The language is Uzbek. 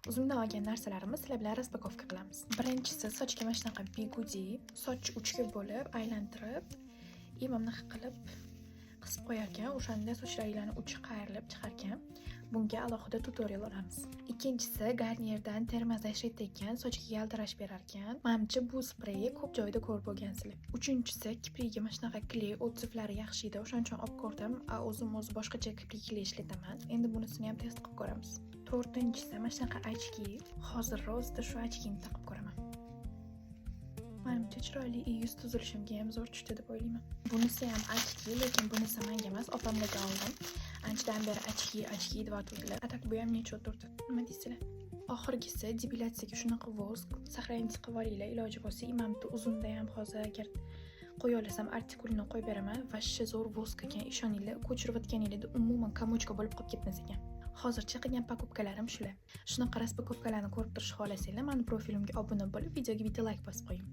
Uzumdan olgan narsalarimiz sizlar bilan raspakovka qilamiz. Birinchisi sochga mana shunaqa bigudi, soch uchga bo'lib, aylantirib, mana qilib qisib qo'yar ekan. O'shanda sochlaringlarni uchi qayrilib chiqar ekan. Bunga alohida tutorial olamiz. Ikkinchisi Garnierdan termazash ekan, sochga yaltirash berar ekan. Menimcha bu spreyni ko'p joyda ko'rib bo'lgansizlar. Uchinchisi kiprigiga mana shunaqa kley otsiflari yaxshi edi. O'shaning uchun olib ko'rdim. O'zim boshqacha kiprik kley ishlataman. Endi bunisini ham test qilib ko'ramiz. To'rtinchisi mana shunaqa ochki. Hozir rostda shu ochkini taqib ko'raman. Menimcha chiroyli yuz tuzilishimga ham zo'r tushdi deb o'ylayman. Bunisi ham ochki, lekin bunisi menga emas, opamlarga oldim. Anchadan beri ochki deb aytuvdilar. Atak bu ham necha turdi. Nima deysizlar? Oxirgisi depilatsiyaga shunaqa vosk saqlayingiz qilib olinglar. Iloji bo'lsa, imamni uzunda ham hozir agar qo'ya olasam artikulini qo'yib beraman. Vashcha zo'r vosk ekan, ishoninglar. Ko'chirib o'tganinglarda umuman kamochka bo'lib qolib ketmas ekan. Hozircha qilgan покупкаларым shular. Shunaqa raspakovkalarni ko'rib turishni xohlasanglar, meni profilimga obuna bo'lib, videoga bitta like bosib qo'ying.